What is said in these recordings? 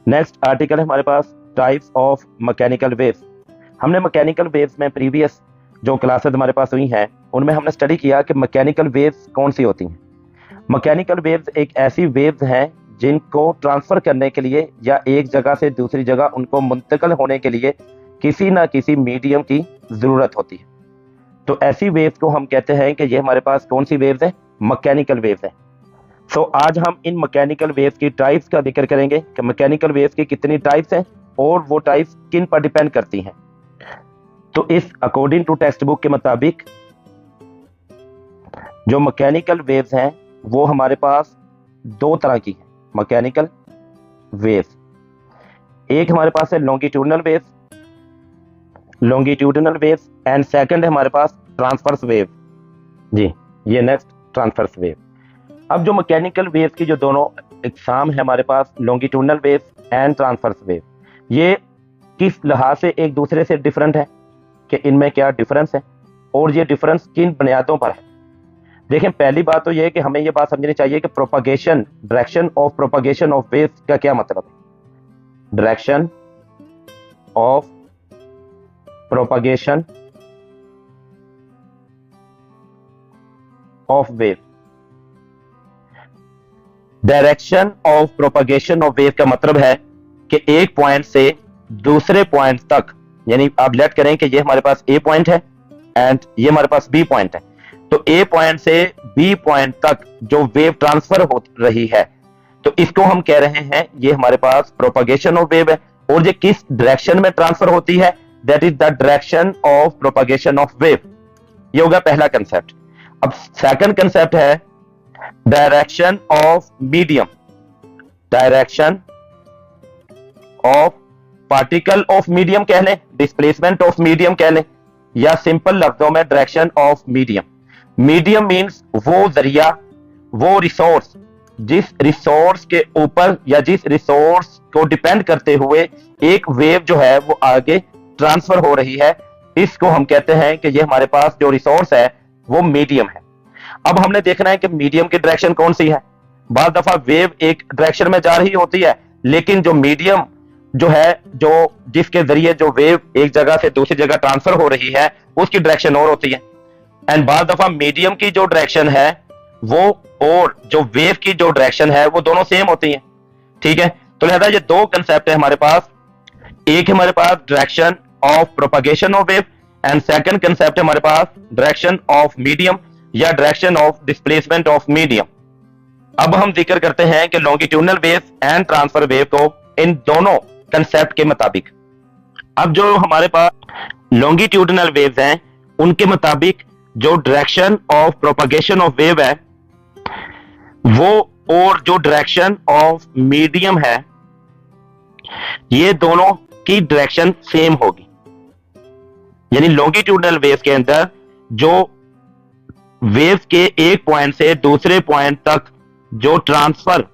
Next article है हमारे पास types of mechanical waves. हमने मैकेनिकल वेव्स में प्रीवियस जो क्लासेस हमारे पास हुई हैं उनमें हमने स्टडी किया कि मैकेनिकल वेव्स कौन सी होती हैं। मैकेनिकल वेव्स एक ऐसी वेव्स हैं जिनको ट्रांसफर करने के लिए या एक जगह से दूसरी जगह उनको मुंतकिल होने के लिए किसी ना किसी मीडियम की जरूरत होती है। तो ऐसी वेव्स को हम कहते हैं कि ये हमारे पास कौन सी वेव्स है, मैकेनिकल वेव्स है। सो आज हम इन मैकेनिकल वेव्स की टाइप्स का जिक्र करेंगे कि मैकेनिकल वेव्स की कितनी टाइप्स हैं और वो टाइप्स किन पर डिपेंड करती हैं। तो इस अकॉर्डिंग टू टेक्स्ट बुक के मुताबिक जो मैकेनिकल वेव्स हैं वो हमारे पास दो तरह की है मैकेनिकल वेव्स। एक हमारे पास है लॉन्गिट्यूडनल वेव्स एंड सेकंड है हमारे पास ट्रांसवर्स वेव। जी ये नेक्स्ट ट्रांसवर्स वेव। अब जो मैकेनिकल वेव्स की जो दोनों इकसाम है हमारे पास longitudinal waves and transverse wave, ये किस लिहाज से एक दूसरे से डिफरेंट है कि इनमें क्या डिफरेंस है और ये डिफरेंस किन बुनियादों पर है। देखें पहली बात तो ये है कि हमें ये बात समझनी चाहिए कि propagation, direction of propagation of waves का क्या मतलब है। Direction of propagation of wave, direction of propagation of wave का मतलब है कि एक पॉइंट से दूसरे पॉइंट तक, यानी आप लेट करें कि ये हमारे पास ए पॉइंट है एंड ये हमारे पास बी पॉइंट है, तो ए पॉइंट से बी पॉइंट तक जो वेव ट्रांसफर हो रही है तो इसको हम कह रहे हैं ये हमारे पास प्रोपगेशन ऑफ वेव है। और ये किस डायरेक्शन में ट्रांसफर होती है, that is the direction of propagation of wave. ये होगा पहला कंसेप्ट। अब सेकंड कंसेप्ट है direction of medium, direction of particle of medium कह लें, डिस्प्लेसमेंट ऑफ मीडियम कह लें, या सिंपल लफ्जों में direction of medium. Medium means वो जरिया, वो रिसोर्स जिस रिसोर्स के ऊपर या जिस रिसोर्स को डिपेंड करते हुए एक वेव जो है वो आगे ट्रांसफर हो रही है, इसको हम कहते हैं कि ये हमारे पास जो रिसोर्स है वो मीडियम है। अब हमने देखना है कि मीडियम की डायरेक्शन कौन सी है। बार दफा वेव एक डायरेक्शन में जा रही होती है लेकिन जो मीडियम जो है, जो जिसके जरिए जो वेव एक जगह से दूसरी जगह ट्रांसफर हो रही है उसकी डायरेक्शन और होती है। एंड बार दफा मीडियम की जो डायरेक्शन है वो और जो वेव की जो डायरेक्शन है वो दोनों सेम होती है। ठीक है, तो लिहाजा ये दो कंसेप्ट है हमारे पास। एक हमारे पास direction of propagation of wave and second concept है हमारे पास डायरेक्शन ऑफ मीडियम या direction of displacement of medium. अब हम जिक्र करते हैं कि longitudinal wave and transfer wave को इन दोनों कंसेप्ट के मुताबिक। अब जो हमारे पास लॉन्गिट्यूडनल वेव्स हैं उनके मुताबिक जो direction of propagation of wave है वो और जो डायरेक्शन ऑफ मीडियम है ये दोनों की डायरेक्शन सेम होगी। यानी लॉन्गिट्यूडनल वेव के अंदर जो वेव के एक पॉइंट से दूसरे पॉइंट तक जो ट्रांसफर,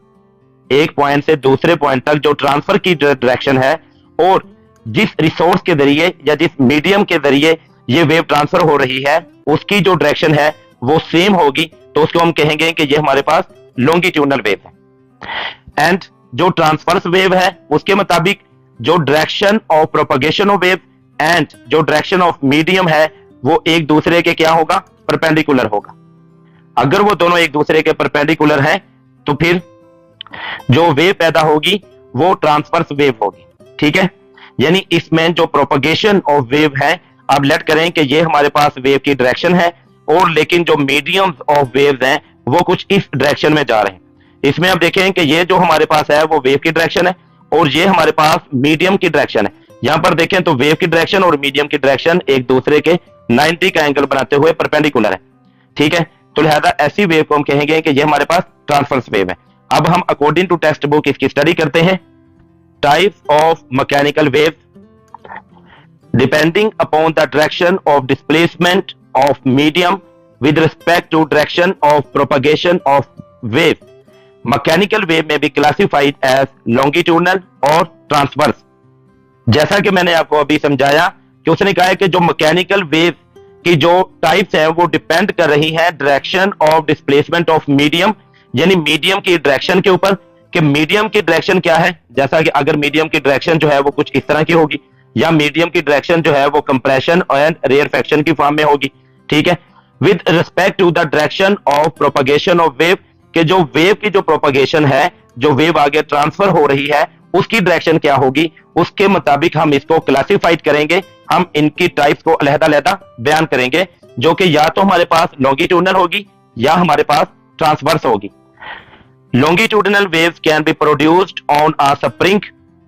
एक पॉइंट से दूसरे पॉइंट तक जो ट्रांसफर की डायरेक्शन है और जिस रिसोर्स के जरिए या जिस मीडियम के जरिए ये वेव ट्रांसफर हो रही है उसकी जो डायरेक्शन है वो सेम होगी, तो उसको हम कहेंगे कि ये हमारे पास लॉन्गिट्यूडनल वेव है। एंड जो ट्रांसवर्स वेव है उसके मुताबिक जो direction of propagation of wave and जो डायरेक्शन ऑफ मीडियम है वो एक दूसरे के क्या होगा, परपेंडिकुलर होगा। अगर वो दोनों एक दूसरे के परपेंडिकुलर हैं तो फिर जो वेव पैदा होगी वो ट्रांसवर्स वेव होगी। ठीक है, यानी इसमें जो प्रोपगेशन ऑफ वेव है, अब लेट करें कि ये हमारे पास वेव की डायरेक्शन है और लेकिन जो मीडियम ऑफ वेव्स हैं वो कुछ इस डायरेक्शन में जा रहे हैं। इसमें आप देखें कि ये जो हमारे पास है वो वेव की डायरेक्शन है और ये हमारे पास मीडियम की डायरेक्शन है। यहां पर देखें तो वेव की डायरेक्शन और मीडियम की डायरेक्शन एक दूसरे के 90 का एंगल बनाते हुए परपेंडिकुलर है। ठीक है, तो लिहाजा ऐसी वेव को हम कहेंगे कि ये हमारे पास ट्रांसवर्स वेव है। अब हम अकॉर्डिंग टू टेक्स्ट बुक इसकी स्टडी करते हैं। Types of mechanical wave depending upon the direction of displacement of medium with respect to direction of propagation of wave, mechanical wave में बी क्लासिफाइड एज लॉन्गिट्यूडनल और transverse. जैसा कि मैंने आपको अभी समझाया कि उसने कहा है कि जो मैकेनिकल वेव की जो टाइप्स हैं वो डिपेंड कर रही हैं direction of displacement of medium, यानी मीडियम की डायरेक्शन के ऊपर कि मीडियम की डायरेक्शन क्या है, जैसा कि अगर मीडियम की डायरेक्शन जो है वो कुछ इस तरह की होगी, या मीडियम की डायरेक्शन जो है वो कंप्रेशन एंड रेयरफेक्शन की फॉर्म में होगी, ठीक है। With respect to the direction of propagation of wave, कि जो वेव की जो प्रोपगेशन है, जो वेव आगे ट्रांसफर हो रही है, उसकी डायरेक्शन क्या होगी, उसके मुताबिक हम इसको क्लासिफाइड करेंगे। हम इनकी टाइप्स को अलग-अलग बयान करेंगे, जो कि या तो हमारे पास लॉन्गिट्यूडनल होगी या हमारे पास ट्रांसवर्स होगी। Longitudinal waves can be produced on a spring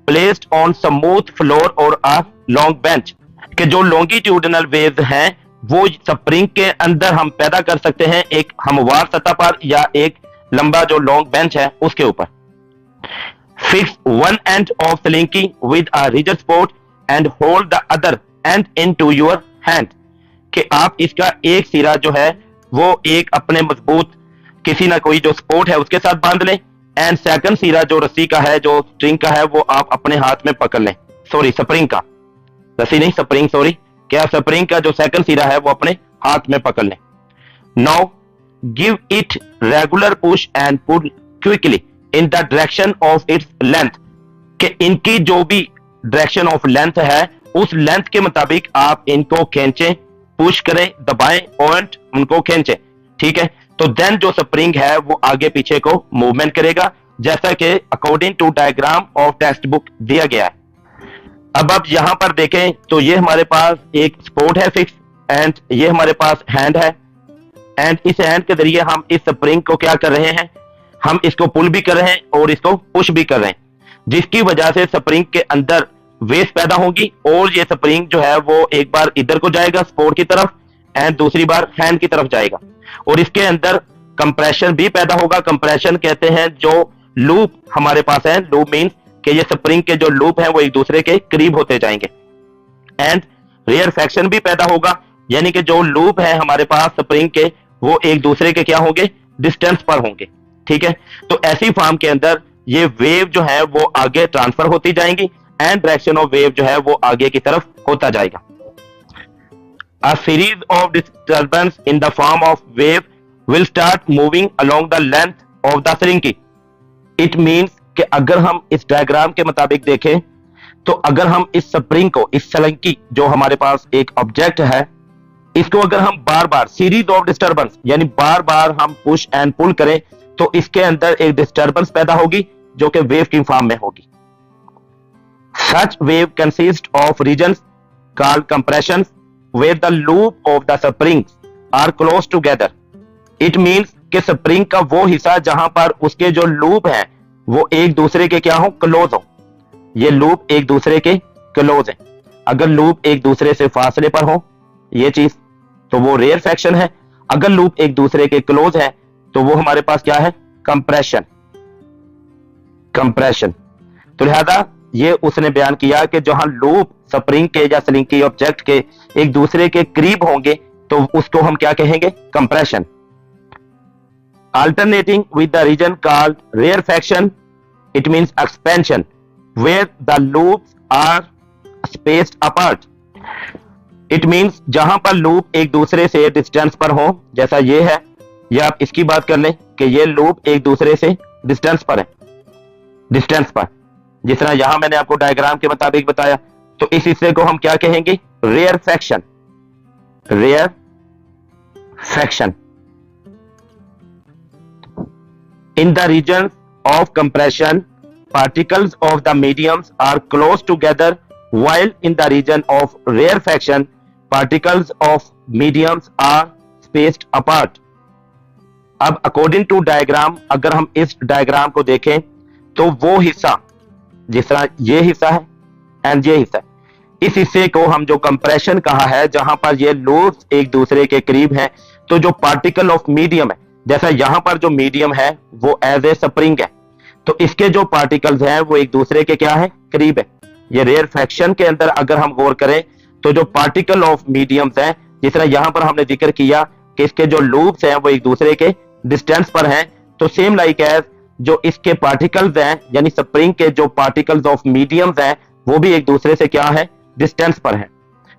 placed on smooth floor or a long bench, कि जो longitudinal waves हैं वो स्प्रिंग के अंदर हम पैदा कर सकते हैं, एक हमवार सतह पर या एक लंबा जो लॉन्ग बेंच है उसके ऊपर। Fix one and of slinky with a rigid sport and hold the other and into your hand, कि आप इसका एक सिरा जो है वो एक अपने मजबूत किसी ना कोई जो स्पोर्ट है उसके साथ बांध लें, एंड सेकंड सिरा जो रस्सी का है, जो स्ट्रिंग का है, वो आप अपने हाथ में पकड़ लें। सॉरी, स्प्रिंग का, रस्सी नहीं स्प्रिंग, सॉरी, क्या स्प्रिंग का जो सेकंड सिरा है वो अपने हाथ में पकड़ लें। Now give it regular push and pull quickly in the direction of its length, कि इनकी जो भी डायरेक्शन ऑफ लेंथ है उस लेंथ के मुताबिक आप इनको खींचें, पुश करें, दबाएं और उनको खींचें, ठीक है। तो देन जो स्प्रिंग है वो आगे पीछे को मूवमेंट करेगा, जैसा कि according to diagram of text book दिया गया है। अब यहां पर देखें तो ये हमारे पास एक सपोर्ट है फिक्स, एंड ये हमारे पास हैंड है, एंड इस हैंड के जरिए हम इस स्प्रिंग को क्या कर रहे हैं, हम इसको पुल भी कर रहे हैं और इसको पुश भी कर रहे हैं, जिसकी वजह से स्प्रिंग के अंदर वेव्स पैदा होंगी, और ये स्प्रिंग जो है वो एक बार इधर को जाएगा सपोर्ट की तरफ, एंड दूसरी बार हैंड की तरफ जाएगा, और इसके अंदर कंप्रेशन भी पैदा होगा। कंप्रेशन कहते हैं जो लूप हमारे पास है, लूप मींस कि ये स्प्रिंग के जो लूप हैं वो एक दूसरे के करीब होते जाएंगे, एंड रेयरफेक्शन भी पैदा होगा, यानी कि जो लूप है हमारे पास स्प्रिंग के वो एक दूसरे के क्या होंगे, डिस्टेंस पर होंगे, ठीक है। तो ऐसी फॉर्म के अंदर ये वेव जो है वो आगे ट्रांसफर होती जाएंगी, एंड डायरेक्शन ऑफ वेव जो है वो आगे की तरफ होता जाएगा। A series of disturbance in the form of wave will start moving along the length of the slinky. It means कि अगर हम इस डायग्राम के मुताबिक देखें तो अगर हम इस स्प्रिंग को, इस स्लिंकी जो हमारे पास एक ऑब्जेक्ट है, इसको अगर हम बार बार सीरीज ऑफ डिस्टर्बेंस यानी बार बार हम पुश एंड पुल करें तो इसके अंदर एक डिस्टर्बेंस पैदा होगी जो कि वेव की फॉर्म में होगी। Such wave consist of regions called compressions where the loop of the springs are close together. It means कि स्प्रिंग का वो हिस्सा जहां पर उसके जो लूप हैं वो एक दूसरे के क्या हो, क्लोज हो। ये लूप एक दूसरे के क्लोज है। अगर लूप एक दूसरे से फासले पर हो ये चीज तो वो रेयरफेक्शन है, अगर लूप एक दूसरे के क्लोज है तो वो हमारे पास क्या है, कंप्रेशन। कंप्रेशन तो लिहाजा ये उसने बयान किया कि जहां लूप स्प्रिंग के या स्लिंकी ऑब्जेक्ट के एक दूसरे के करीब होंगे तो उसको हम क्या कहेंगे, compression. Alternating with the region called rarefaction, it means expansion, where the loops are spaced apart. It means जहां पर लूप एक दूसरे से डिस्टेंस पर हो, जैसा ये है, या आप इसकी बात कर लें कि ये लूप एक दूसरे से डिस्टेंस पर है, डिस्टेंस पर, जिस तरह यहां मैंने आपको डायग्राम के मुताबिक बताया, तो इस हिस्से को हम क्या कहेंगे, rarefaction. Rarefaction In the regions of compression, particles of the mediums are close together, while in the region of rarefaction, particles of mediums are spaced apart. अब according to diagram, अगर हम इस डायग्राम को देखें तो वो हिस्सा जिस तरह ये हिस्सा है एंड ये हिस्सा है, इस हिस्से को हम जो कंप्रेशन कहा है, जहां पर ये लूप्स एक दूसरे के करीब हैं, तो जो पार्टिकल ऑफ मीडियम है, जैसा यहां पर जो मीडियम है वो एज ए स्प्रिंग है, तो इसके जो पार्टिकल्स हैं वो एक दूसरे के क्या है, करीब है। ये रेयरफेक्शन के अंदर अगर हम गौर करें तो जो पार्टिकल ऑफ मीडियम्स हैं, जिस तरह यहां पर हमने जिक्र किया कि इसके जो लूप्स हैं वो एक दूसरे के डिस्टेंस पर हैं, तो सेम लाइक एज जो इसके पार्टिकल्स हैं यानी स्प्रिंग के जो पार्टिकल्स ऑफ मीडियम्स हैं वो भी एक दूसरे से क्या है, डिस्टेंस पर हैं।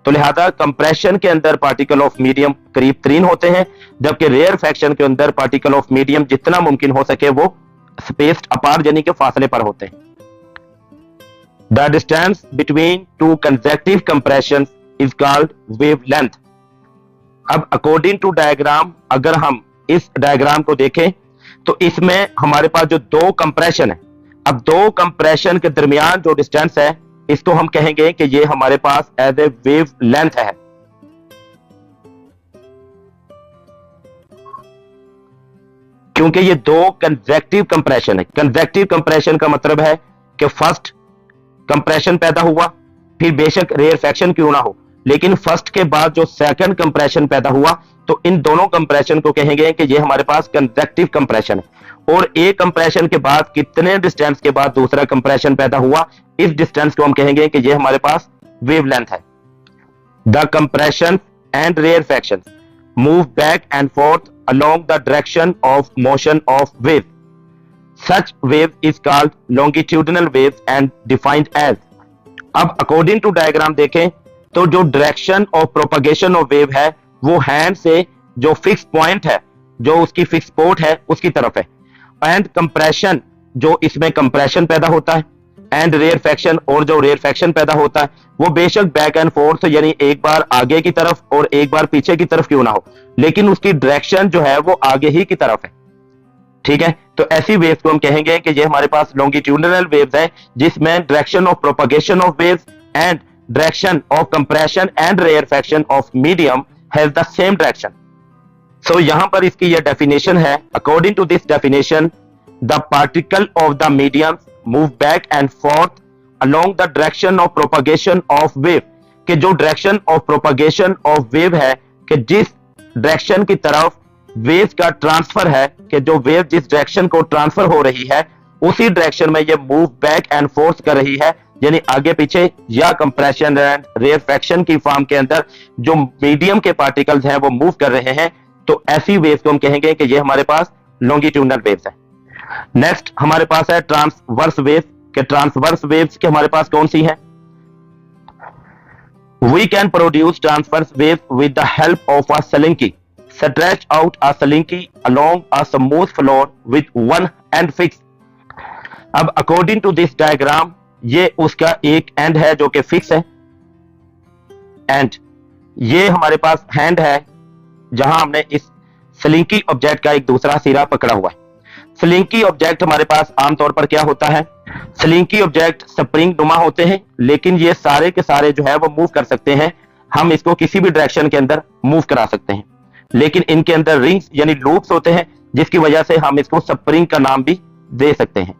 तो लिहाजा कंप्रेशन के अंदर पार्टिकल ऑफ मीडियम करीब तरीन होते हैं, जबकि रेयरफेक्शन के अंदर पार्टिकल ऑफ मीडियम जितना मुमकिन हो सके वो स्पेस्ड अपार्ट यानी कि फासले पर होते हैं। The distance between to consecutive compression is called wavelength. अब अकॉर्डिंग टू डायग्राम, अगर हम इस डायग्राम को देखें तो इसमें हमारे पास जो दो कंप्रेशन है, अब दो कंप्रेशन के दरमियान जो डिस्टेंस है इसको हम कहेंगे कि ये हमारे पास एज ए वेव लेंथ है। क्योंकि ये दो कंसेक्यूटिव कंप्रेशन है। कंसेक्यूटिव कंप्रेशन का मतलब है कि फर्स्ट कंप्रेशन पैदा हुआ, फिर बेशक रेयरफैक्शन क्यों ना हो, लेकिन फर्स्ट के बाद जो सेकंड कंप्रेशन पैदा हुआ तो इन दोनों कंप्रेशन को कहेंगे कि ये हमारे पास कंसेक्यूटिव कंप्रेशन है। और एक कंप्रेशन के बाद कितने डिस्टेंस के बाद दूसरा कंप्रेशन पैदा हुआ, इस डिस्टेंस को हम कहेंगे कि ये हमारे पास वेवलेंथ है। The compression and rarefaction move back and forth along the direction of motion of wave. Such wave is called longitudinal waves and defined as। अब according to diagram देखें तो जो direction of propagation of wave है वो hand से जो fixed point है, जो उसकी fixed spot है उसकी तरफ है, and compression जो इसमें compression पैदा होता है, and rarefaction और जो rarefaction पैदा होता है वो बेशक बैक एंड फोर्थ यानी एक बार आगे की तरफ और एक बार पीछे की तरफ क्यों ना हो, लेकिन उसकी डायरेक्शन जो है वो आगे ही की तरफ है। ठीक है, तो ऐसी वेव्स को हम कहेंगे कि ये हमारे पास लॉन्गिट्यूडिनल वेव्स है जिसमें direction of propagation of waves and direction of compression and rarefaction of medium has the same direction. So यहां पर इसकी ये डेफिनेशन है। According to this definition the particle of the medium move back and forth along the direction of propagation of wave, कि जो direction of propagation of wave है कि जिस डायरेक्शन की तरफ वेव का ट्रांसफर है, कि जो वेव जिस डायरेक्शन को ट्रांसफर हो रही है उसी डायरेक्शन में ये मूव बैक एंड फोर्थ कर रही है, यानी आगे पीछे या कंप्रेशन एंड रेयरफैक्शन की फॉर्म के अंदर जो मीडियम के पार्टिकल्स हैं वो मूव कर रहे हैं। तो ऐसी वेव्स को हम कहेंगे कि ये हमारे पास लॉन्गिट्यूडिनल वेव्स है। नेक्स्ट हमारे पास है ट्रांसवर्स वेव्स, कि ट्रांसवर्स वेव्स के हमारे पास कौन सी है। We can produce transverse wave with the help of a slinky, stretch out a slinky along a smooth floor with one end fix. अब अकॉर्डिंग टू दिस डायग्राम ये उसका एक एंड है जो कि फिक्स है, एंड ये हमारे पास हैंड है जहां हमने इस स्लिंकी ऑब्जेक्ट का एक दूसरा सिरा पकड़ा हुआ है। स्लिंकी ऑब्जेक्ट हमारे पास आमतौर पर क्या होता है, स्लिंकी ऑब्जेक्ट स्प्रिंग नुमा होते हैं, लेकिन ये सारे के सारे जो है वो मूव कर सकते हैं। हम इसको किसी भी डायरेक्शन के अंदर मूव करा सकते हैं, लेकिन इनके अंदर रिंग्स यानी लूप्स होते हैं जिसकी वजह से हम इसको स्प्रिंग का नाम भी दे सकते हैं।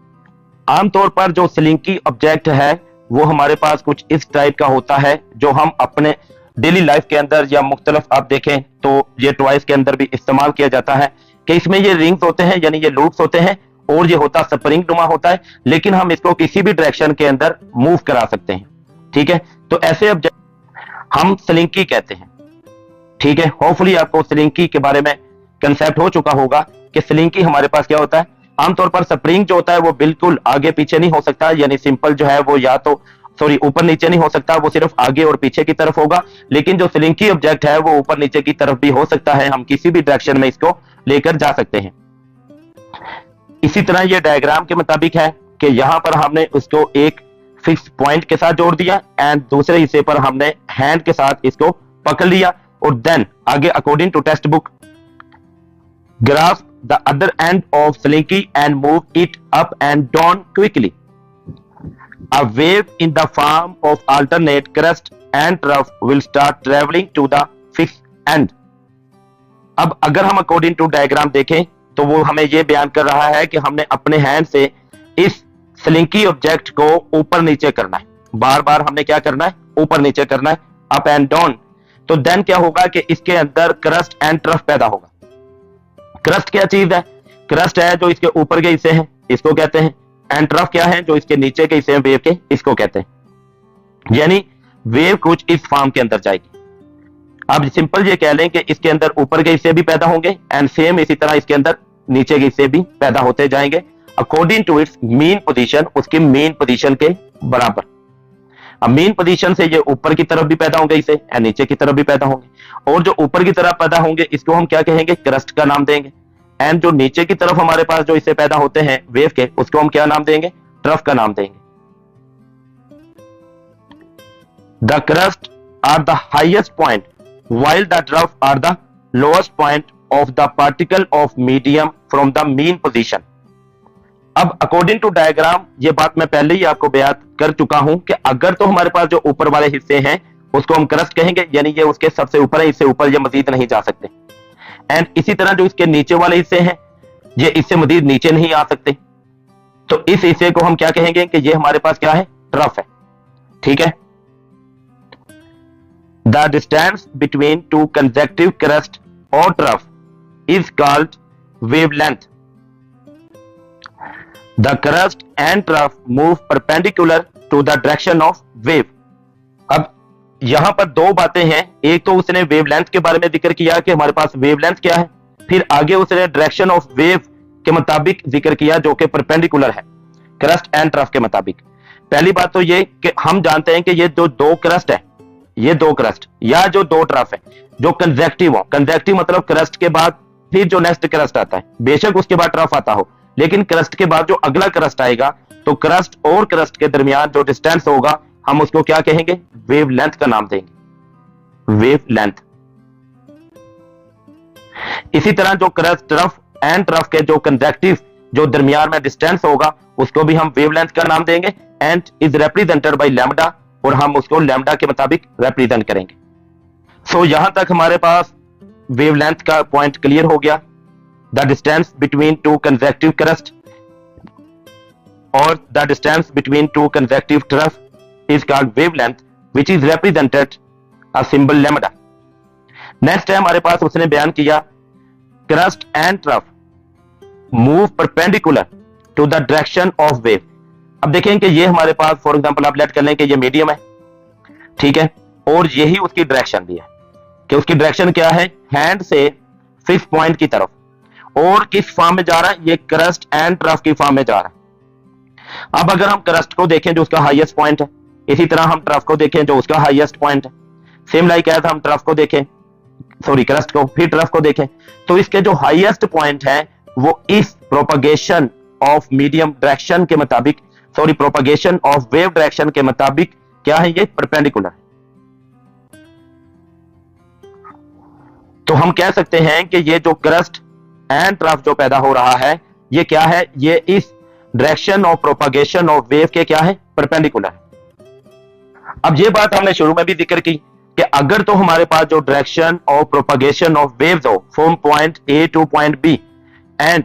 आमतौर पर जो स्लिंकी ऑब्जेक्ट है वो हमारे पास कुछ इस टाइप का होता है जो हम अपने डेली लाइफ के अंदर या मुख्तलिफ आप देखें तो ये टॉयज के अंदर भी इस्तेमाल किया जाता है कि इसमें ये रिंग्स होते हैं यानी ये लूप्स होते हैं और ये होता स्प्रिंग नुमा होता है, लेकिन हम इसको किसी भी डायरेक्शन के अंदर मूव करा सकते हैं। ठीक है, तो ऐसे ऑब्जेक्ट हम स्लिंकी कहते हैं। ठीक है, होपफुली आपको स्लिंकी के बारे में कंसेप्ट हो चुका होगा कि स्लिंकी हमारे पास क्या होता है। आमतौर पर स्प्रिंग जो होता है वो बिल्कुल आगे पीछे नहीं हो सकता, यानी सिंपल जो है वो या तो ऊपर नीचे नहीं हो सकता, वो सिर्फ आगे और पीछे की तरफ होगा। लेकिन जो स्लिंकी ऑब्जेक्ट है वो ऊपर नीचे की तरफ भी हो सकता है, हम किसी भी डायरेक्शन में इसको लेकर जा सकते हैं। इसी तरह ये डायग्राम के मुताबिक है कि यहां पर हमने उसको एक फिक्स पॉइंट के साथ जोड़ दिया एंड दूसरे हिस्से पर हमने हैंड के साथ इसको पकड़ लिया और देन आगे according to text book grasp the other end of slinky and move it up and down quickly. A wave in the form of alternate crest and trough will start traveling to the fixed end। अब अगर हम according to diagram देखें तो वो हमें ये बयान कर रहा है कि हमने अपने हैंड से इस स्लिंकी ऑब्जेक्ट को ऊपर नीचे करना है, बार बार हमने क्या करना है, ऊपर नीचे करना है, अप एंड डाउन। तो देन क्या होगा कि इसके अंदर क्रस्ट एंड ट्रफ पैदा होगा। क्रस्ट क्या चीज है, क्रस्ट है जो इसके ऊपर के हिस्से हैं, इसको कहते हैं, एंड ट्रफ क्या है जो इसके नीचे के हिस्से हैं वेव के, इसको कहते हैं। यानी वेव कुछ इस फॉर्म के अंदर जाएगी। अब सिंपल ये कह लें कि इसके अंदर ऊपर के हिस्से भी पैदा होंगे एंड सेम इसी तरह इसके अंदर नीचे के हिस्से भी पैदा होते जाएंगे according to its mean position, उसकी मेन पोजीशन के बराबर। अब मेन पोजीशन से ये ऊपर की तरफ भी पैदा होंगे इसे एंड नीचे की तरफ भी पैदा होंगे, और जो ऊपर की तरफ पैदा होंगे इसको हम क्या कहेंगे, क्रस्ट का नाम देंगे, एंड जो नीचे की तरफ हमारे पास जो इससे पैदा होते हैं वेव के, उसको हम क्या नाम देंगे? ट्रफ का नाम देंगे। The crest are the highest point while the trough are the lowest point of the particle of medium from the mean position। अब अकॉर्डिंग टू डायग्राम, ये बात मैं पहले ही आपको बयान कर चुका हूं कि अगर तो हमारे पास जो ऊपर वाले हिस्से हैं उसको हम क्रस्ट कहेंगे, यानी ये उसके सबसे ऊपर है, इससे ऊपर ये मजीद नहीं जा सकते। एंड इसी तरह जो इसके नीचे वाले हिस्से हैं ये इससे मजीद नीचे नहीं आ सकते, तो इस हिस्से को हम क्या कहेंगे कि ये हमारे पास क्या है? ट्रफ है। ठीक है। The distance between two consecutive crust or trough is called wavelength। The crust and trough move perpendicular to the direction of wave। अब यहां पर दो बातें हैं, एक तो उसने वेवलेंथ के बारे में जिक्र किया कि हमारे पास वेवलेंथ क्या है, फिर आगे उसने डायरेक्शन ऑफ वेव के मुताबिक जिक्र किया जो कि परपेंडिकुलर है क्रस्ट एंड ट्रफ के मुताबिक। पहली बात तो ये कि हम जानते हैं कि ये जो दो क्रस्ट है, ये दो क्रस्ट या जो दो ट्रफ है जो कंजेक्टिव हो, कंजेक्टिव मतलब क्रस्ट के बाद फिर जो नेक्स्ट क्रस्ट आता है, बेशक उसके बाद ट्रफ आता हो, लेकिन क्रस्ट के बाद जो अगला क्रस्ट आएगा तो क्रस्ट और क्रस्ट के दरमियान जो डिस्टेंस होगा हम उसको क्या कहेंगे? वेवलेंथ का नाम देंगे, वेवलेंथ। इसी तरह जो क्रस्ट ट्रफ एंड ट्रफ के जो कंजेक्टिव जो दरमियान में डिस्टेंस होगा उसको भी हम वेवलेंथ का नाम देंगे and is represented by lambda, और हम उसको लैम्डा के मुताबिक रिप्रेजेंट करेंगे। सो यहां तक हमारे पास वेवलेंथ का पॉइंट क्लियर हो गया। The distance between two consecutive crest और the distance between two consecutive trough is called wavelength which is represented a symbol lambda. Next है हमारे पास उसने बयान किया crest and trough move perpendicular to the direction of wave. अब देखें कि ये हमारे पास फॉर एग्जांपल आप लेट कर लें कि ये मीडियम है, ठीक है, और यही उसकी डायरेक्शन भी है कि उसकी डायरेक्शन क्या है? हैंड से फिक्स पॉइंट की तरफ, और किस फॉर्म में जा रहा है? ये क्रस्ट एंड ट्रफ की फॉर्म में जा रहा है। अब अगर हम क्रस्ट को देखें जो उसका हाईएस्ट पॉइंट है, इसी तरह हम ट्रफ को देखें जो उसका हाईएस्ट पॉइंट है, सेम लाइक एज हम ट्रफ को देखें, सॉरी क्रस्ट को, फिर ट्रफ को देखें, तो इसके जो हाईएस्ट पॉइंट है वो इस प्रोपगेशन ऑफ मीडियम डायरेक्शन के मुताबिक, sorry propagation of wave direction के मुताबिक क्या है? ये परपेंडिकुलर। तो हम कह सकते हैं कि ये जो क्रस्ट एंड ट्रफ जो पैदा हो रहा है ये क्या है? ये इस direction of propagation of wave के क्या है? परपेंडिकुलर। अब ये बात हमने शुरू में भी जिक्र की कि अगर तो हमारे पास जो direction of propagation of waves हो from point A to point B and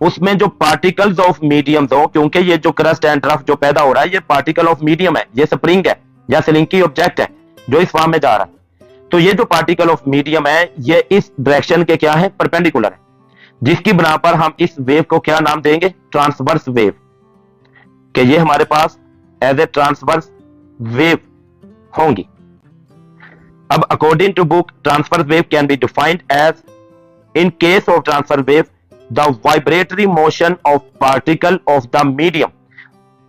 उसमें जो पार्टिकल्स ऑफ मीडियम हो, क्योंकि ये जो क्रस्ट एंड ट्रफ जो पैदा हो रहा है ये पार्टिकल ऑफ मीडियम है, ये स्प्रिंग है या स्लिंकी ऑब्जेक्ट है जो इस फॉर्म में जा रहा है, तो ये जो पार्टिकल ऑफ मीडियम है ये इस डायरेक्शन के क्या है? परपेंडिकुलर है, जिसकी बना पर हम इस वेव को क्या नाम देंगे? ट्रांसवर्स वेव, कि ये हमारे पास एज ए ट्रांसवर्स वेव होंगी। अब according to book transverse wave can be defined as, in case of transfer wave, the vibratory motion of particle of the medium.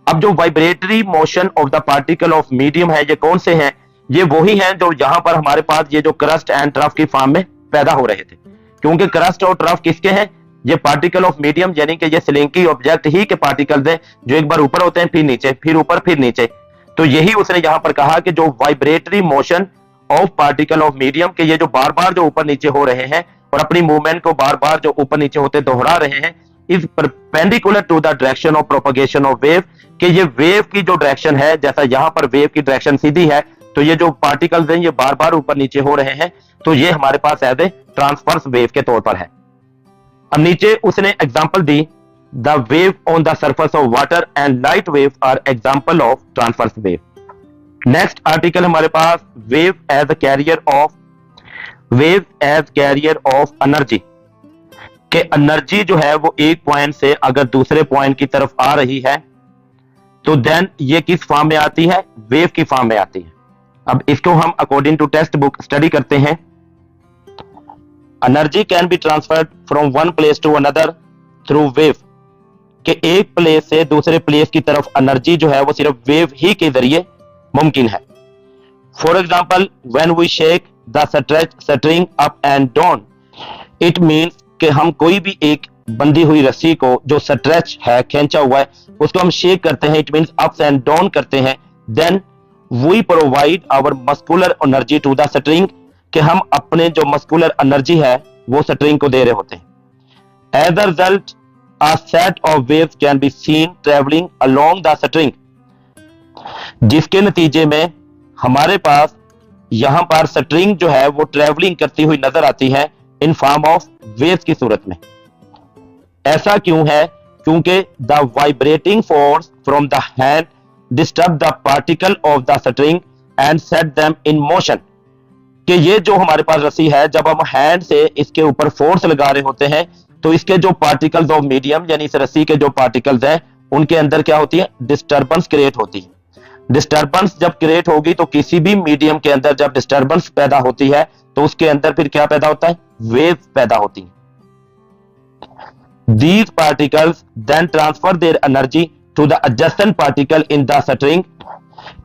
अब जो vibratory motion of the particle of medium है ये कौन से हैं? ये वही हैं जो यहां पर हमारे पास ये जो क्रस्ट एंड ट्रफ की फॉर्म में पैदा हो रहे थे, क्योंकि क्रस्ट और ट्रफ किसके हैं? ये पार्टिकल ऑफ मीडियम, यानी कि ये स्लिंकी ऑब्जेक्ट ही के पार्टिकल्स हैं जो एक बार ऊपर होते हैं फिर नीचे, फिर ऊपर फिर नीचे। तो यही उसने यहां पर कहा कि जो vibratory motion of particle of medium के ये जो बार बार जो ऊपर नीचे हो रहे हैं और अपनी मूवमेंट को बार बार जो ऊपर नीचे होते दोहरा रहे हैं, is perpendicular to the direction of propagation of wave, कि ये वेव की जो डायरेक्शन है, जैसा यहां पर वेव की डायरेक्शन सीधी है तो ये जो पार्टिकल्स हैं ये बार बार ऊपर नीचे हो रहे हैं, तो ये हमारे पास एज ए ट्रांसवर्स वेव के तौर पर है। अब नीचे उसने एग्जांपल दी, the wave on the surface of water and light wave are example of transverse wave. Next article हमारे पास wave as a carrier of, wave as carrier of energy, कि एनर्जी जो है वो एक पॉइंट से अगर दूसरे पॉइंट की तरफ आ रही है तो देन ये किस फॉर्म में आती है? वेव की फॉर्म में आती है। अब इसको हम according to text book study करते हैं। Energy can be transferred from one place to another through wave, कि एक प्लेस से दूसरे प्लेस की तरफ एनर्जी जो है वो सिर्फ वेव ही के जरिए मुमकिन है। For example, when we shake the string up and down, it means कि हम कोई भी एक बंधी हुई रस्सी को जो स्ट्रेच है, खींचा हुआ है, उसको हम शेक करते हैं, it means ups and down करते हैं, then we provide our muscular energy to the string, कि हम अपने जो मस्कुलर एनर्जी है वो स्ट्रिंग को दे रहे होते हैं। As a result a set of waves can be seen travelling along the string, जिसके नतीजे में हमारे पास यहां पर स्ट्रिंग जो है वो ट्रेवलिंग करती हुई नजर आती है इन फॉर्म ऑफ वेव्स की सूरत में। ऐसा क्यों है? क्योंकि the vibrating force from the hand disturb the particle of the string and set them in motion, कि ये जो हमारे पास रस्सी है, जब हम हैंड से इसके ऊपर फोर्स लगा रहे होते हैं तो इसके जो पार्टिकल्स ऑफ मीडियम यानी इस रस्सी के जो पार्टिकल्स हैं उनके अंदर क्या होती है? डिस्टर्बेंस क्रिएट होती है। डिस्टर्बेंस जब क्रिएट होगी तो किसी भी मीडियम के अंदर जब डिस्टर्बेंस पैदा होती है तो उसके अंदर फिर क्या पैदा होता है? वेव पैदा होती है। These particles then transfer their energy to the adjacent particle in the string,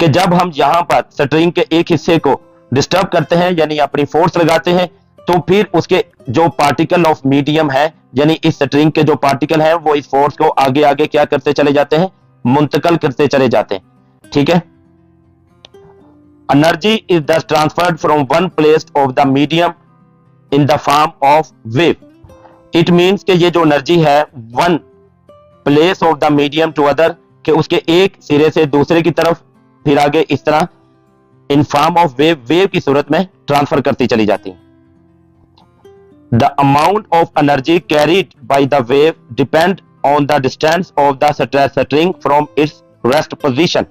कि जब हम यहां पर स्ट्रिंग के एक हिस्से को डिस्टर्ब करते हैं यानी अपनी फोर्स लगाते हैं तो फिर उसके जो पार्टिकल ऑफ मीडियम है यानी इस स्ट्रिंग के जो पार्टिकल हैं वो इस फोर्स को आगे आगे क्या करते चले जाते हैं? मुंतकल करते चले जाते हैं। ठीक है। Energy is thus transferred from one place of the medium in the form of wave, it means कि ये जो एनर्जी है one place of the medium to other, कि उसके एक सिरे से दूसरे की तरफ फिर आगे इस तरह in form of wave, wave की सूरत में ट्रांसफर करती चली जाती है। The amount of energy carried bye the wave depend on the distance of the string from its rest position,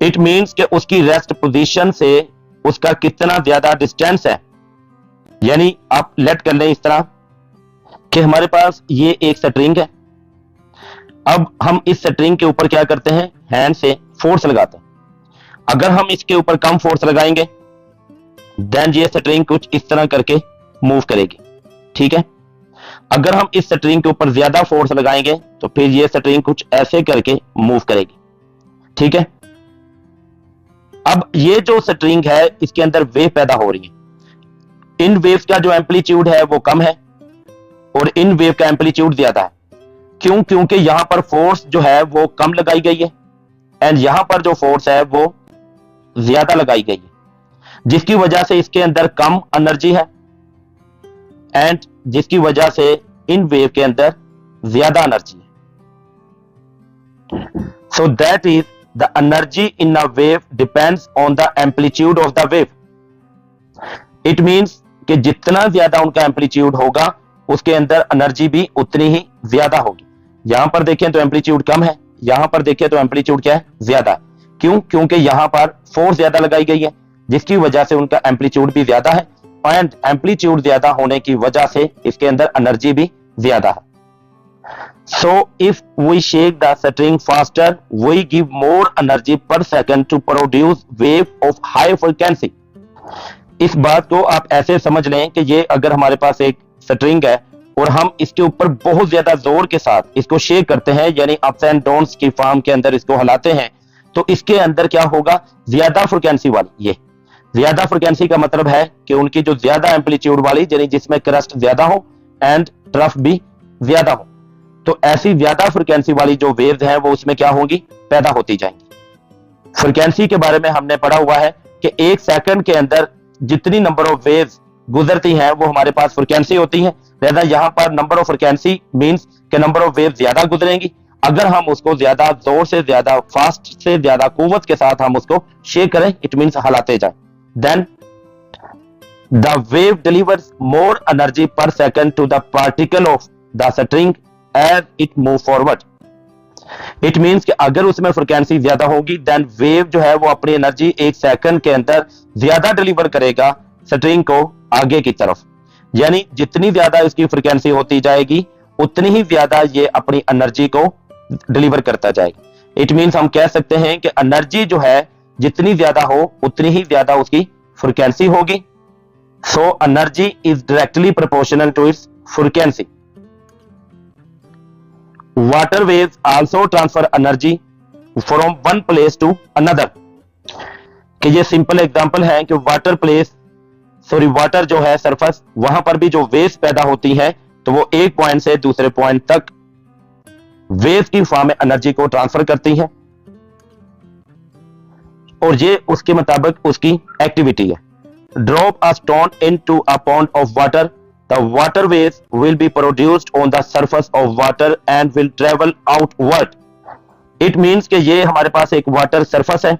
it means कि उसकी रेस्ट पोजीशन से उसका कितना ज्यादा डिस्टेंस है। यानी आप लेट कर लें इस तरह कि हमारे पास ये एक स्ट्रिंग है, अब हम इस स्ट्रिंग के ऊपर क्या करते हैं? हैंड से फोर्स लगाते हैं। अगर हम इसके ऊपर कम फोर्स लगाएंगे देन ये स्ट्रिंग कुछ इस तरह करके मूव करेगी। ठीक है। अगर हम इस स्ट्रिंग के ऊपर ज्यादा फोर्स लगाएंगे तो फिर ये स्ट्रिंग कुछ ऐसे करके मूव करेगी। ठीक है। अब ये जो स्ट्रिंग है इसके अंदर वेव पैदा हो रही है। इन वेव्स का जो एम्पलीट्यूड है वो कम है और इन वेव का एम्पलीट्यूड ज्यादा है। क्यों? क्योंकि यहां पर फोर्स जो है वो कम लगाई गई है एंड यहां पर जो फोर्स है वो ज्यादा लगाई गई है, जिसकी वजह से इसके अंदर कम एनर्जी है एंड जिसकी वजह से इन वेव के अंदर ज्यादा एनर्जी है। So that is the energy in a wave depends on the amplitude of the wave, it means कि जितना ज्यादा उनका एम्पलीट्यूड होगा उसके अंदर एनर्जी भी उतनी ही ज्यादा होगी। यहां पर देखें तो एम्पलीट्यूड कम है, यहां पर देखें तो एम्पलीट्यूड क्या है? ज्यादा है। क्यों? क्योंकि यहां पर फोर्स ज्यादा लगाई गई है जिसकी वजह से उनका एम्पलीट्यूड भी ज्यादा है एंड एम्पलीट्यूड ज्यादा होने की वजह से इसके अंदर एनर्जी भी ज्यादा है। So if we shake the string faster, we give more energy per second to produce wave of high frequency. इस बात को आप ऐसे समझ लें कि ये अगर हमारे पास एक स्ट्रिंग है और हम इसके ऊपर बहुत ज्यादा जोर के साथ इसको शेक करते हैं यानी अप्स एंड डाउन्स की फॉर्म के अंदर इसको हिलाते हैं तो इसके अंदर क्या होगा? ज्यादा फ्रिक्वेंसी वाली, ये ज्यादा फ्रिक्वेंसी का मतलब है कि उनकी जो ज्यादा एम्पलीट्यूड वाली यानी जिसमें क्रस्ट ज्यादा हो एंड ट्रफ भी ज्यादा हो, तो ऐसी ज्यादा फ्रिक्वेंसी वाली जो वेव्स हैं वो उसमें क्या होंगी? पैदा होती जाएंगी। फ्रिक्वेंसी के बारे में हमने पढ़ा हुआ है कि एक सेकंड के अंदर जितनी नंबर ऑफ वेव्स गुजरती हैं वो हमारे पास फ्रिक्वेंसी होती है। लिहाजा यहां पर नंबर ऑफ फ्रिक्वेंसी मींस कि नंबर ऑफ वेव ज्यादा गुजरेंगी। अगर हम उसको ज्यादा जोर से, ज्यादा फास्ट से, ज्यादा कुव्वत के साथ हम उसको शेक करें, इट मींस हिलाते जाए, then the wave delivers more energy per second to the particle of the string as it move forward, it means कि अगर उसमें फ्रिक्वेंसी ज्यादा होगी देन वेव जो है वो अपनी एनर्जी एक सेकंड के अंदर ज्यादा डिलीवर करेगा स्ट्रिंग को आगे की तरफ। यानी जितनी ज्यादा इसकी फ्रिक्वेंसी होती जाएगी उतनी ही ज्यादा ये अपनी एनर्जी को डिलीवर करता जाएगा। इट मींस हम कह सकते हैं कि एनर्जी जो है जितनी ज्यादा हो उतनी ही ज्यादा उसकी फ्रिक्वेंसी होगी। So energy is directly proportional to its frequency. Water waves also transfer energy from one place to another, कि ये सिंपल एग्जांपल है कि वाटर जो है सरफेस, वहां पर भी जो वेव्स पैदा होती हैं तो वो एक पॉइंट से दूसरे पॉइंट तक वेव की फॉर्म में एनर्जी को ट्रांसफर करती हैं, और ये उसके मुताबिक उसकी एक्टिविटी है। Drop a stone into a pond of water, the water waves will be produced on the surface of water and will travel outward. It means कि ये हमारे पास एक वाटर सरफेस है,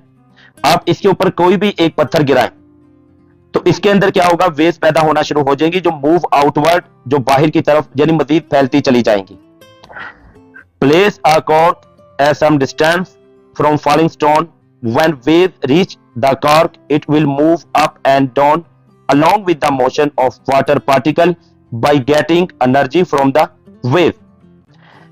आप इसके ऊपर कोई भी एक पत्थर गिराएं तो इसके अंदर क्या होगा, वेव्स पैदा होना शुरू हो जाएंगी जो मूव आउटवर्ड, जो बाहर की तरफ यानी मजीद फैलती चली जाएंगी। Place a cork at some distance from falling stone, when wave reach the cork it will move up and down along with the motion of water particle by getting energy from the wave।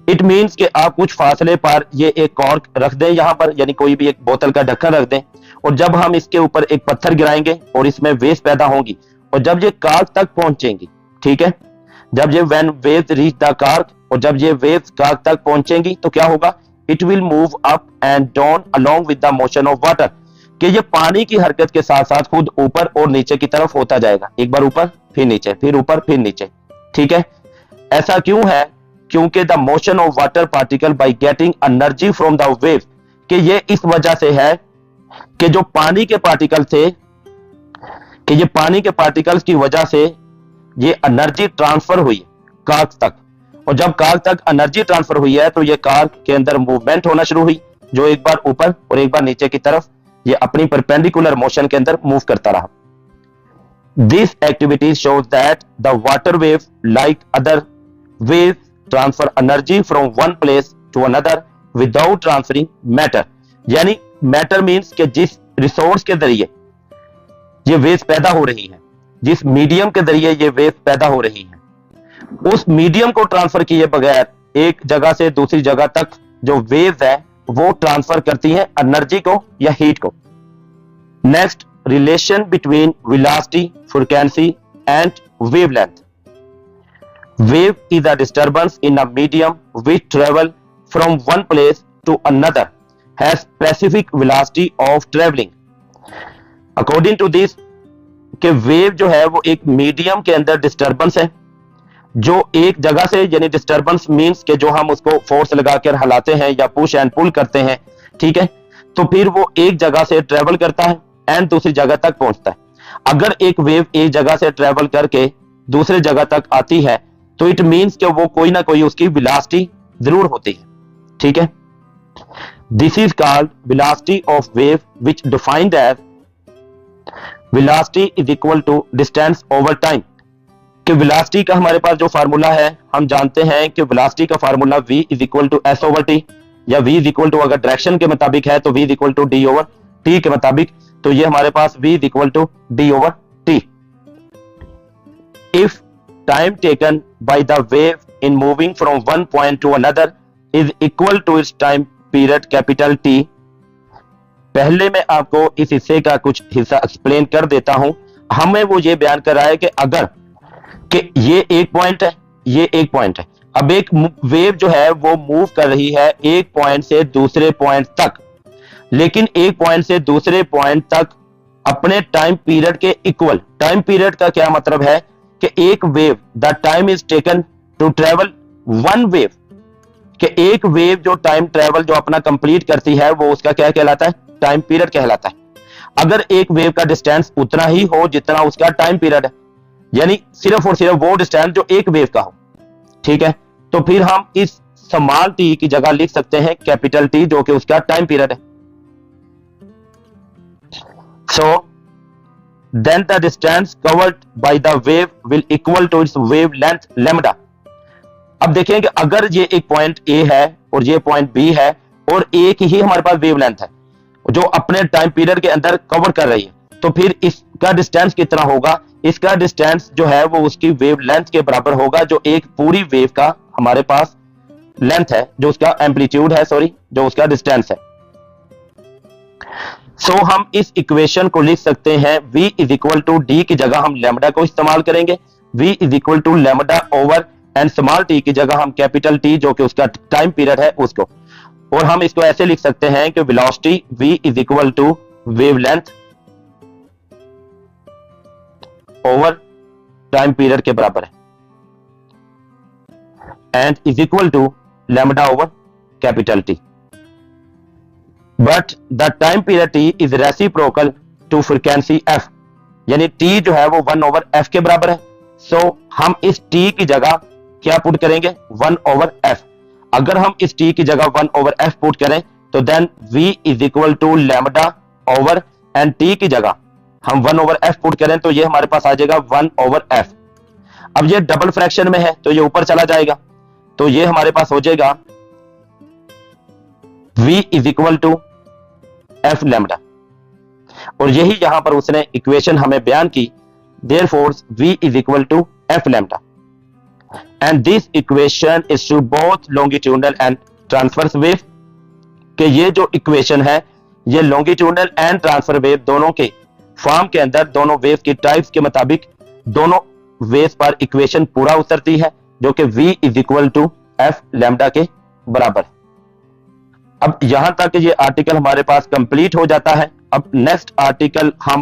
It means कि आप कुछ फासले पर ये एक cork रख दें यहां पर, यानी कोई भी एक बोतल का ढक्कन रख दें, और जब हम इसके ऊपर एक पत्थर गिराएंगे और इसमें वेव्स पैदा होंगी, और जब ये कॉर्क तक पहुंचेंगी, ठीक है, जब ये when waves reach the cork, और जब ये वेव्स कॉर्क तक पहुंचेंगी तो क्या होगा, it will move up and down along with the motion of water, कि ये पानी की हरकत के साथ साथ खुद ऊपर और नीचे की तरफ होता जाएगा, एक बार ऊपर फिर नीचे, फिर ऊपर फिर नीचे, ठीक है। ऐसा क्यों है, क्योंकि the motion of water particle by getting energy from the wave, कि ये इस वजह से है कि जो पानी के पार्टिकल थे, कि ये पानी के पार्टिकल्स की वजह से ये एनर्जी ट्रांसफर हुई कॉर्क तक, और जब कॉर्क तक एनर्जी ट्रांसफर हुई है तो ये कॉर्क के अंदर मूवमेंट होना शुरू हुई, जो एक बार ऊपर और एक बार नीचे की तरफ ये अपनी परपेंडिकुलर मोशन के अंदर मूव करता रहा। This activity shows that the water wave like other wave transfer energy from one place to another without transferring matter, यानी मैटर मींस कि जिस रिसोर्स के जरिए ये वेव पैदा हो रही है, जिस मीडियम के जरिए ये वेव पैदा हो रही है, उस मीडियम को ट्रांसफर किए बगैर एक जगह से दूसरी जगह तक जो वेव है वो ट्रांसफर करती है एनर्जी को या हीट को। Next, relation between velocity, frequency and wavelength. Wave is a disturbance in a medium which travel from one place to another has specific velocity of travelling. According to this, कि wave जो है वो एक medium के अंदर disturbance है, जो एक जगह से, यानी डिस्टर्बेंस मींस के जो हम उसको फोर्स लगाकर हिलाते हैं या पुश एंड पुल करते हैं, ठीक है, तो फिर वो एक जगह से ट्रेवल करता है एंड दूसरी जगह तक पहुंचता है। अगर एक वेव एक जगह से ट्रेवल करके दूसरी जगह तक आती है तो इट मींस कि वो कोई ना कोई उसकी वेलोसिटी जरूर होती है, ठीक है। This is called velocity of wave which defined as velocity is equal to distance over time. कि वेलोसिटी का हमारे पास जो फार्मूला है, हम जानते हैं कि वेलोसिटी का formula v is equal to S over T, या v इज इक्वल टू, अगर डायरेक्शन के मुताबिक है तो v is equal to D over T के मुताबिक, तो ये हमारे पास v is equal to D over T. If time taken by the wave in moving from one point to another is equal to its time period capital T. पहले मैं आपको इस हिस्से का कुछ हिस्सा एक्सप्लेन कर देता हूं। हमें वो ये बयान कर रहा है कि अगर कि ये एक पॉइंट है, ये एक पॉइंट है, अब एक वेव जो है वो मूव कर रही है एक पॉइंट से दूसरे पॉइंट तक, लेकिन एक पॉइंट से दूसरे पॉइंट तक अपने टाइम पीरियड के इक्वल। टाइम पीरियड का क्या मतलब है कि एक wave, the time is taken to travel one wave, कि एक वेव जो टाइम ट्रेवल जो अपना कंप्लीट करती है वो उसका क्या कहलाता है, टाइम पीरियड कहलाता है। अगर एक वेव का डिस्टेंस उतना ही हो जितना उसका टाइम पीरियड है, यानी सिर्फ और सिर्फ वो डिस्टेंस जो एक वेव का हो, ठीक है, तो फिर हम इस स्मॉल टी की जगह लिख सकते हैं कैपिटल टी, जो कि उसका टाइम पीरियड है। So then the distance covered by the wave will equal to its wave length lambda. अब देखें कि अगर ये एक पॉइंट ए है और ये पॉइंट बी है और एक ही हमारे पास वेव लेंथ है जो अपने टाइम पीरियड के अंदर कवर कर रही है, तो फिर इसका डिस्टेंस कितना होगा, इसका डिस्टेंस जो है वो उसकी वेव लेंथ के बराबर होगा, जो एक पूरी वेव का हमारे पास लेंथ है, जो उसका एम्पलीट्यूड है, सॉरी, जो उसका डिस्टेंस है। सो हम इस इक्वेशन को लिख सकते हैं v is equal to D की जगह हम लैम्डा को इस्तेमाल करेंगे, v is equal to lambda over and small T की जगह हम कैपिटल टी जो कि उसका टाइम पीरियड है उसको, और हम इसको ऐसे लिख सकते हैं कि velocity v is equal to wavelength over time period के बराबर है। and is equal to lambda over capital T. But the time period T is reciprocal to frequency f, यानी T जो है वो 1 over f के बराबर है. So हम इस T की जगह क्या पुट करेंगे? 1 over f. अगर हम इस T की जगह 1 over f पुट करें तो then V is equal to lambda over, and T की जगह हम 1 over f पुट करें तो ये हमारे पास आ जाएगा 1 over f. अब ये डबल फ्रैक्शन में है तो ये ऊपर चला जाएगा, तो ये हमारे पास हो जाएगा V is equal to f lambda, और यही यहां पर उसने इक्वेशन हमें बयान की. Therefore V is equal to f lambda, and this equation is to both longitudinal and transverse wave. कि ये जो इक्वेशन है ये लॉन्गिट्यूडनल एंड ट्रांसफर वेव दोनों के फॉर्म के अंदर दोनों वेव की टाइप्स के मुताबिक दोनों वेव पर इक्वेशन पूरा उतरती है, जो कि V is equal to F lambda के बराबर. अब यहां तक ये आर्टिकल हमारे पास कंप्लीट हो जाता है. अब नेक्स्ट आर्टिकल हम